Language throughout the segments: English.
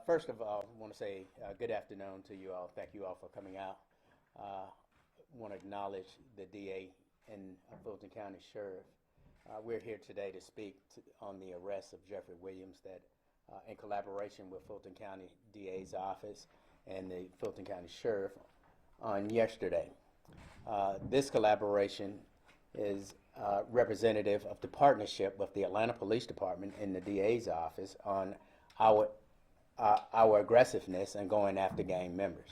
First of all, I want to say good afternoon to you all. Thank you all for coming out. Want to acknowledge the DA and Fulton County Sheriff. We're here today to speak on the arrest of Jeffrey Williams that in collaboration with Fulton County DA's office and the Fulton County Sheriff on yesterday. This collaboration is representative of the partnership with the Atlanta Police Department and the DA's office on our aggressiveness in going after gang members.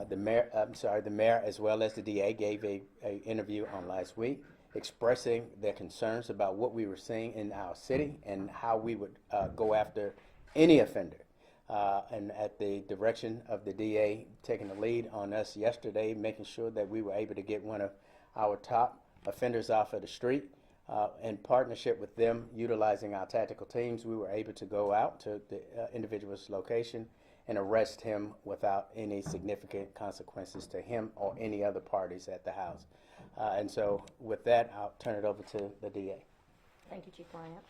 The mayor as well as the DA gave a interview on last week expressing their concerns about what we were seeing in our city and how we would go after any offender. And at the direction of the DA taking the lead on us yesterday, making sure that we were able to get one of our top offenders off of the street. In partnership with them, utilizing our tactical teams, we were able to go out to the individual's location and arrest him without any significant consequences to him or any other parties at the house. And so with that, I'll turn it over to the DA. Thank you, Chief Bryant.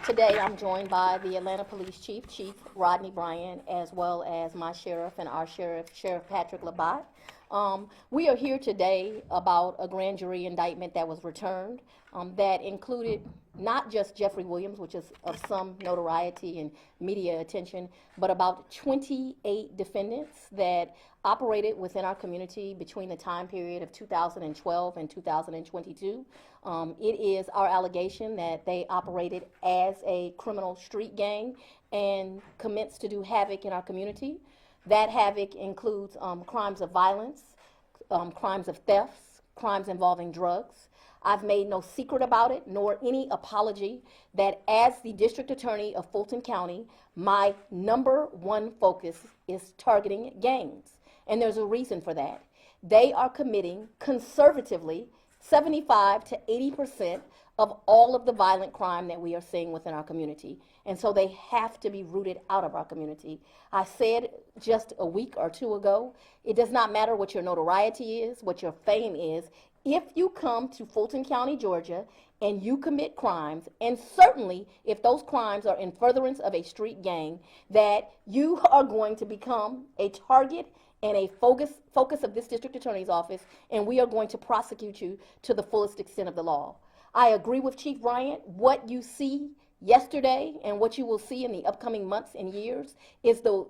Today I'm joined by the Atlanta Police Chief, Chief Rodney Bryant, as well as my sheriff and our sheriff, Sheriff Patrick Labatt. We are here today about a grand jury indictment that was returned that included not just Jeffrey Williams, which is of some notoriety and media attention, but about 28 defendants that operated within our community between the time period of 2012 and 2022. It is our allegation that they operated as a criminal street gang and commenced to do havoc in our community. That havoc includes crimes of violence, crimes of thefts, crimes involving drugs. I've made no secret about it, nor any apology, that as the District Attorney of Fulton County, my #1 focus is targeting gangs. And there's a reason for that. They are committing conservatively 75 to 80% of all of the violent crime that we are seeing within our community. And so they have to be rooted out of our community. I said just a week or two ago, it does not matter what your notoriety is, what your fame is. If you come to Fulton County, Georgia, and you commit crimes, and certainly if those crimes are in furtherance of a street gang, that you are going to become a target and a focus of this district attorney's office, and we are going to prosecute you to the fullest extent of the law. I agree with Chief Bryant. What you see yesterday and what you will see in the upcoming months and years is the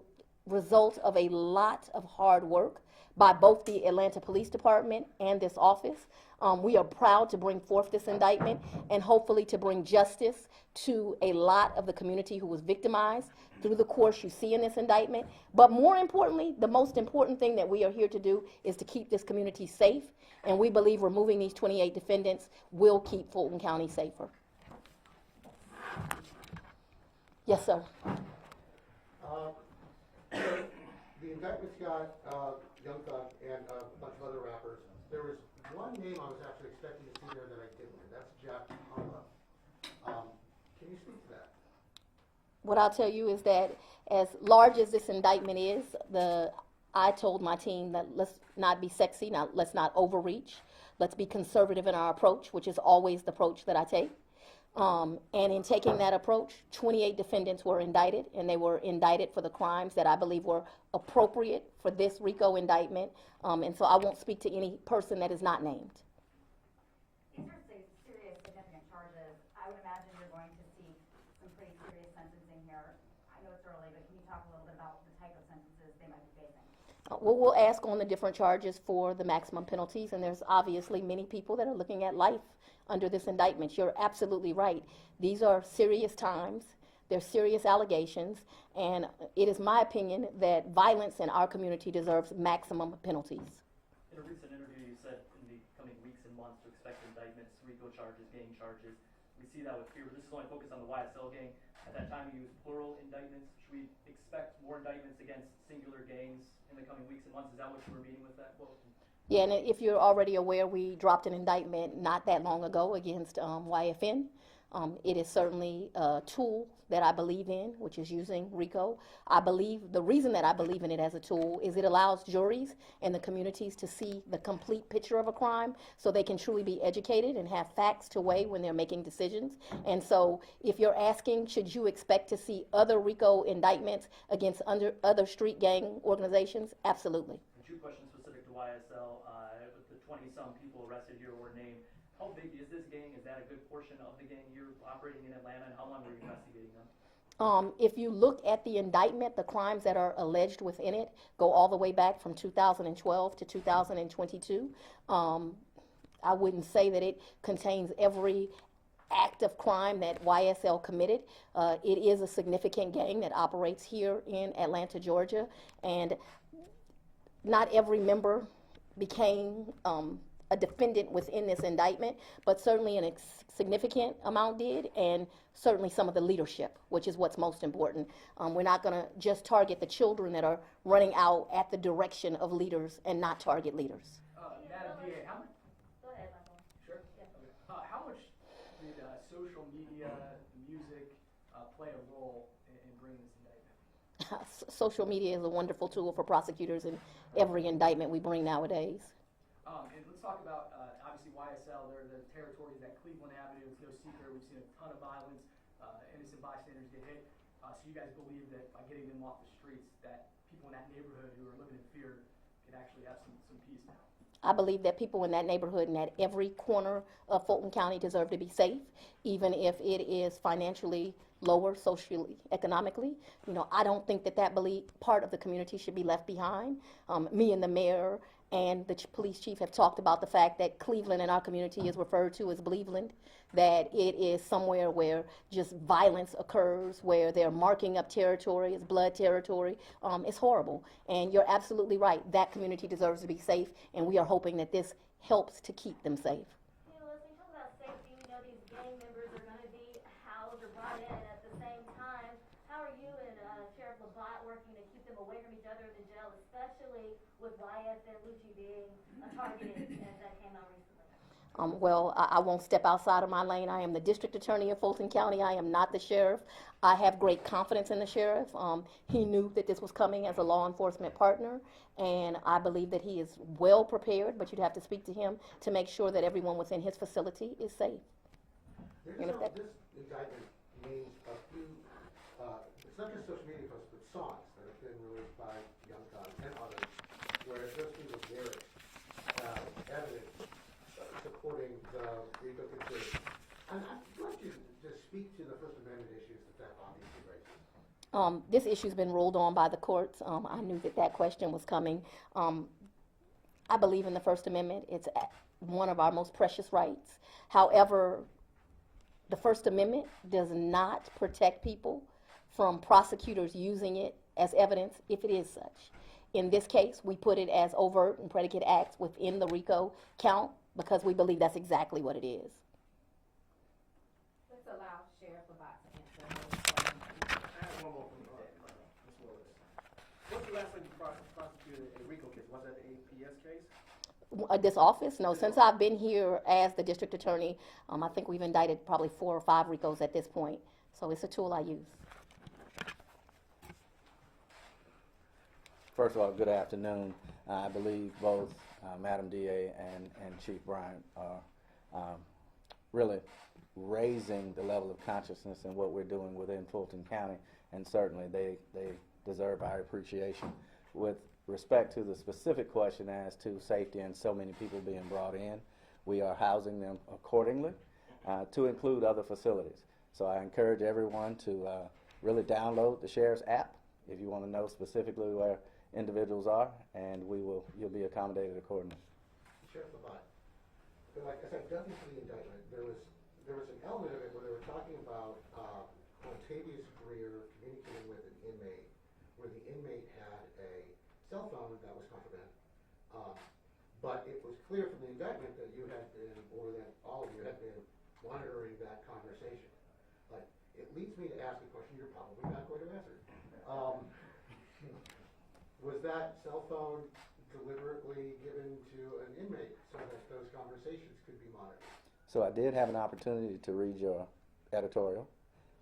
result of a lot of hard work by both the Atlanta Police Department and this office. We are proud to bring forth this indictment and hopefully to bring justice to a lot of the community who was victimized through the course you see in this indictment. But more importantly, the most important thing that we are here to do is to keep this community safe, and we believe removing these 28 defendants will keep Fulton County safer. Yes, sir. The indictment's got Young Thug and a bunch of other rappers. There was one name I was actually expecting to see there that I didn't, and that's Jack Harlow. Can you speak to that? What I'll tell you is that as large as this indictment is, I told my team that let's not be sexy, let's not overreach. Let's be conservative in our approach, which is always the approach that I take. And in taking that approach, 28 defendants were indicted, and they were indicted for the crimes that I believe were appropriate for this RICO indictment. And so I won't speak to any person that is not named. These are serious, significant charges. I would imagine you're going to see some pretty serious sentencing here. I know it's early, but can you talk a little bit about the type of sentences they might be facing? Well, we'll ask on the different charges for the maximum penalties, and there's obviously many people that are looking at life under this indictment. You're absolutely right. These are serious times. They're serious allegations, and it is my opinion that violence in our community deserves maximum penalties. In a recent interview, you said in the coming weeks and months to expect indictments, RICO charges, gang charges. We see that with fear. This is only focused on the YSL gang. At that time, you used plural indictments. Should we expect more indictments against singular gangs in the coming weeks and months? Is that what you were meaning with that quote? Yeah, and if you're already aware, we dropped an indictment not that long ago against YFN. It is certainly a tool that I believe in, which is using RICO. I believe, the reason that I believe in it as a tool is it allows juries and the communities to see the complete picture of a crime so they can truly be educated and have facts to weigh when they're making decisions. And so if you're asking, should you expect to see other RICO indictments against other street gang organizations? Absolutely. And two questions specific to YSL, with the 20-some people arrested here or named. How big is this gang? Is that a good portion of the gang you're operating in Atlanta, and how long were you investigating them? If you look at the indictment, the crimes that are alleged within it go all the way back from 2012 to 2022. I wouldn't say that it contains every act of crime that YSL committed. It is a significant gang that operates here in Atlanta, Georgia, and not every member became a defendant within this indictment, but certainly a significant amount did, and certainly some of the leadership, which is what's most important. We're not going to just target the children that are running out at the direction of leaders and not target leaders. Madam DA, how much? Go ahead, Michael. Sure. Okay. How much did social media, music play a role in bringing this indictment? Social media is a wonderful tool for prosecutors in every indictment we bring nowadays. And let's talk about, obviously, YSL. They're the territories at Cleveland Avenue. It's no secret. We've seen a ton of violence. Innocent bystanders get hit. So you guys believe that by getting them off the streets, that people in that neighborhood who are living in fear can actually have some peace now? I believe that people in that neighborhood and at every corner of Fulton County deserve to be safe, even if it is financially lower, socially, economically. You know, I don't think that part of the community should be left behind. Me and the mayor and the police chief have talked about the fact that Cleveland in our community is referred to as Bleveland, that it is somewhere where just violence occurs, where they're marking up territory, it's blood territory. It's horrible. And you're absolutely right, that community deserves to be safe, and we are hoping that this helps to keep them safe. You know, as we talk about safety, we know these gang members are going to be housed or brought in at the same time. How are you and Sheriff Labatt working to keep them away from each other in the jail, especially with YF and Lucci being targeted as that came out recently? Well, I won't step outside of my lane. I am the district attorney of Fulton County. I am not the sheriff. I have great confidence in the sheriff. He knew that this was coming as a law enforcement partner, and I believe that he is well prepared, but you'd have to speak to him to make sure that everyone within his facility is safe. This indictment names a few, it's not just social media posts, but songs that have been released by youngthug and others, where it goes through the lyrics, evidence supporting the RICO conspiracy. And I'd like you to just speak to the First Amendment issues that obviously raises. This issue's been ruled on by the courts. I knew that question was coming. I believe in the First Amendment. It's one of our most precious rights. However, the First Amendment does not protect people from prosecutors using it as evidence if it is such. In this case, we put it as overt and predicate acts within the RICO count because we believe that's exactly what it is. Let's allow Sheriff Labatt to answer those questions. I have one more from Ms. Willis. What's the last time you prosecuted a RICO case? Was that the APS case? This office? No, since I've been here as the district attorney, I think we've indicted probably 4 or 5 RICOs at this point. So it's a tool I use. First of all, good afternoon. I believe both Madam DA and Chief Bryant are really raising the level of consciousness in what we're doing within Fulton County, and certainly they deserve our appreciation. With respect to the specific question as to safety and so many people being brought in, we are housing them accordingly to include other facilities. So I encourage everyone to really download the Sheriff's app if you want to know specifically where individuals are, and you'll be accommodated accordingly. Sheriff Labatt, like I said, nothing to the indictment. There was an element of it where they were talking about Octavius Greer communicating with an inmate, where the inmate had a cell phone that was contraband. But it was clear from the indictment that you had been, or that all of you had been, monitoring that conversation. Like, it leads me to ask a question you're probably not going to answer. Was that cell phone deliberately given to an inmate so that those conversations could be monitored? So I did have an opportunity to read your editorial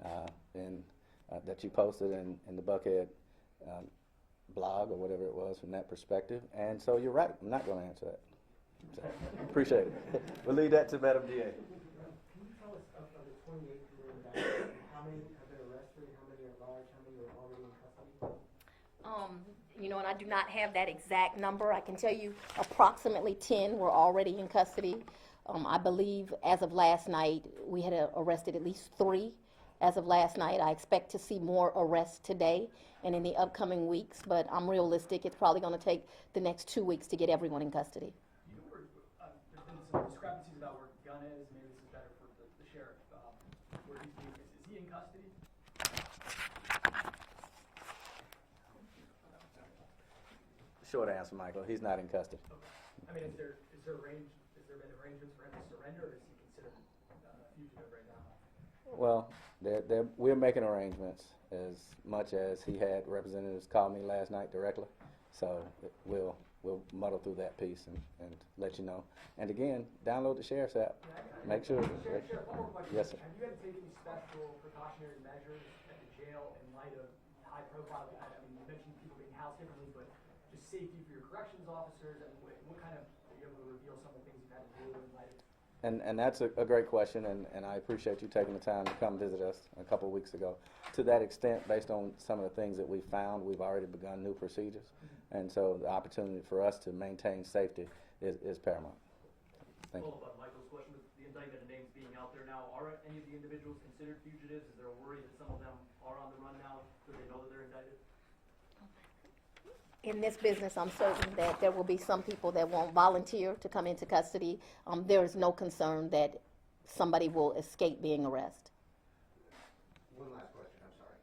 that you posted in the Buckhead blog or whatever it was from that perspective. And so you're right, I'm not going to answer that. So, appreciate it. We'll leave that to Madam DA. Can you tell us of the 28 who were indicted, how many have been arrested, how many are large, how many are already in custody? You know, and I do not have that exact number. I can tell you approximately 10 were already in custody. I believe as of last night, we had arrested at least 3 as of last night. I expect to see more arrests today and in the upcoming weeks, but I'm realistic. It's probably going to take the next 2 weeks to get everyone in custody. You know where, there's been some discrepancies about where GUNNA is, maybe this is better for the sheriff, where he's being, is he in custody? Short answer, Michael, he's not in custody. Okay. I mean, has there been arrangements for him to surrender, or is he considered a fugitive right now? Well, we're making arrangements as much as he had representatives call me last night directly. So we'll muddle through that piece and let you know. And again, download the Sheriff's app. Make sure. Sheriff, one more question. Yes, sir. Have you had to take any special precautionary measures at the jail in light of high profile? I mean, you mentioned people being housed differently, but just safety for your corrections officers, and what kind of, are you able to reveal some of the things you've had to do in light of? And that's a great question, and I appreciate you taking the time to come visit us a couple of weeks ago. To that extent, based on some of the things that we found, we've already begun new procedures. And so the opportunity for us to maintain safety is paramount. Thank you. Follow up on Michael's question, with the indictment and names being out there now, are any of the individuals considered fugitives? Is there a worry that some of them are on the run now, so they know that they're indicted? In this business, I'm certain that there will be some people that won't volunteer to come into custody. There is no concern that somebody will escape being arrested. One last question, I'm sorry.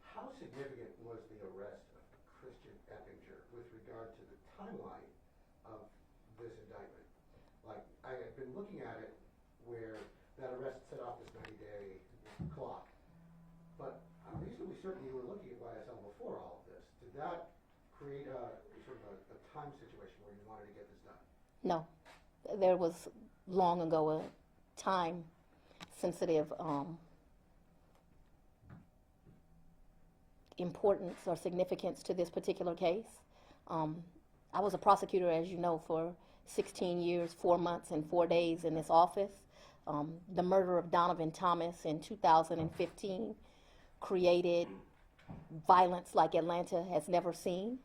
How significant was the arrest of Christian Eppinger with regard to the timeline of this indictment? Like, I had been looking at it where that arrest set off this 90-day clock, but I'm reasonably certain you were looking at YSL before all of this. Did that create a sort of a time situation where you wanted to get this done? No, there was long ago a time-sensitive importance or significance to this particular case. I was a prosecutor, as you know, for 16 years, 4 months, and 4 days in this office. The murder of Donovan Thomas in 2015 created violence like Atlanta has never seen.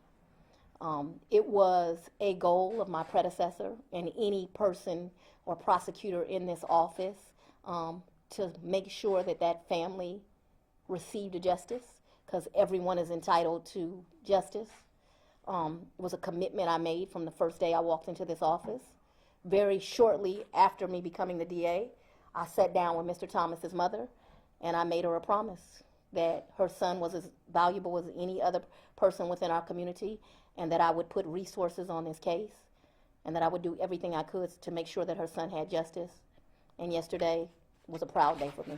It was a goal of my predecessor and any person or prosecutor in this office to make sure that that family received justice, because everyone is entitled to justice. It was a commitment I made from the first day I walked into this office. Very shortly after me becoming the DA, I sat down with Mr. Thomas's mother and I made her a promise that her son was as valuable as any other person within our community, and that I would put resources on this case, and that I would do everything I could to make sure that her son had justice. And yesterday was a proud day for me.